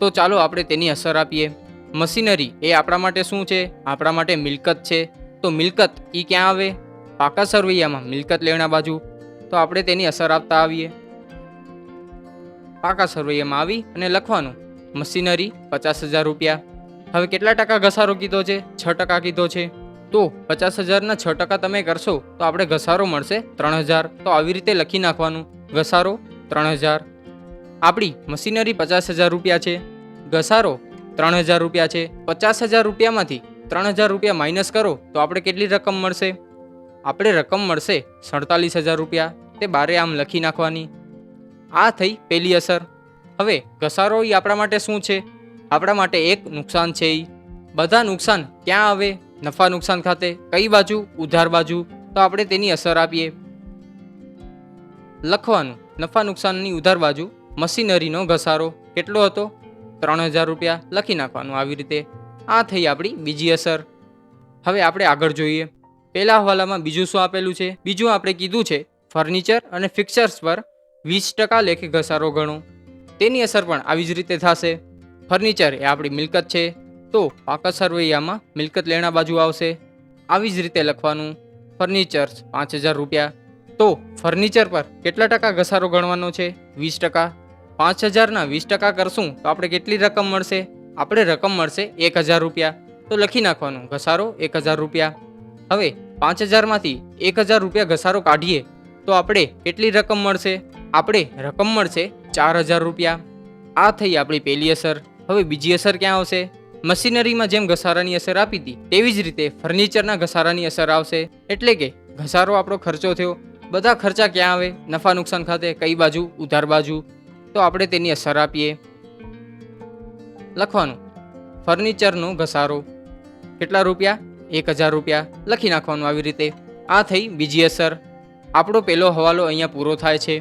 તો ચાલો આપણે તેની અસર આપીએ। મશીનરી એ આપણા માટે શું છે? આપણા માટે મિલકત છે। તો મિલકત એ ક્યાં આવે? પાકા સરવૈયામાં મિલકત લેણા બાજુ। તો આપણે તેની અસર આપતા આવીએ। પાકા સરવૈયામાં આવી અને લખવાનું મશીનરી 50,000 રૂપિયા। હવે કેટલા ટકા ઘસારો કીધો છે? 6% કીધો છે। તો 50,000ના 6% તમે કરશો તો આપણે ઘસારો મળશે 3,000। તો આવી રીતે લખી નાખવાનું ઘસારો 3,000। આપણી મશીનરી 50,000 રૂપિયા છે, ઘસારો 3,000 રૂપિયા છે। 50,000 રૂપિયામાંથી 3,000 રૂપિયા માઇનસ કરો તો આપણે કેટલી રકમ મળશે? આપણે રકમ મળશે 47,000 રૂપિયા। તે બારે આમ લખી નાખવાની। આ થઈ પહેલી અસર। હવે ઘસારો એ આપણા માટે શું છે? આપણા માટે એક નુકસાન છે। બધા નુકસાન ક્યાં આવે? નફા નુકસાન ખાતે। કઈ બાજુ? ઉધાર બાજુ। તો આપણે તેની અસર આપીએ। લખવાનું નફા નુકસાનની ઉધાર બાજુ મશીનરીનો ઘસારો કેટલો હતો? 3,000 રૂપિયા લખી નાખવાનું આવી રીતે। આ થઈ આપણી બીજી અસર। હવે આપણે આગળ જોઈએ। પહેલા હવાલામાં બીજું શું આપેલું છે? બીજું આપણે કીધું છે ફર્નિચર અને ફિક્સર્સ પર 20% લેખે ઘસારો ગણો। તેની અસર પણ આવી જ રીતે થશે। ફર્નિચર એ આપણી મિલકત છે, તો પાકા સરવૈયામાં મિલકત લેણા બાજુ આવશે। આવી જ રીતે લખવાનું ફર્નિચર 5,000 રૂપિયા। તો ફર્નિચર પર કેટલા ટકા ઘસારો ગણવાનો છે? 20%। 5,000ના 20% કરશું તો આપણે કેટલી રકમ મળશે? આપણે રકમ મળશે 1,000 રૂપિયા। તો લખી નાખવાનું ઘસારો 1,000 રૂપિયા। હવે 5,000માંથી 1,000 રૂપિયા ઘસારો કાઢીએ તો આપણે કેટલી રકમ મળશે? આપણે રકમ મળશે 4,000 રૂપિયા। આ થઈ આપણી પહેલી અસર। હવે બીજી અસર ક્યાં આવશે? મશીનરીમાં જેમ ઘસારાની અસર આપી હતી તેવી જ રીતે ફર્નિચરના ઘસારાની અસર આવશે। એટલે કે ઘસારો આપણો ખર્ચો થયો। બધા ખર્ચા ક્યાં આવે? નફા નુકસાન ખાતે। કઈ બાજુ? ઉધાર બાજુ। તો આપણે તેની અસર આપીએ। લખવાનું ફર્નિચરનો ઘસારો કેટલા રૂપિયા? 1,000 રૂપિયા લખી નાખવાનું આવી રીતે। આ થઈ બીજી અસર। આપણો પહેલો હવાલો અહીંયા પૂરો થાય છે।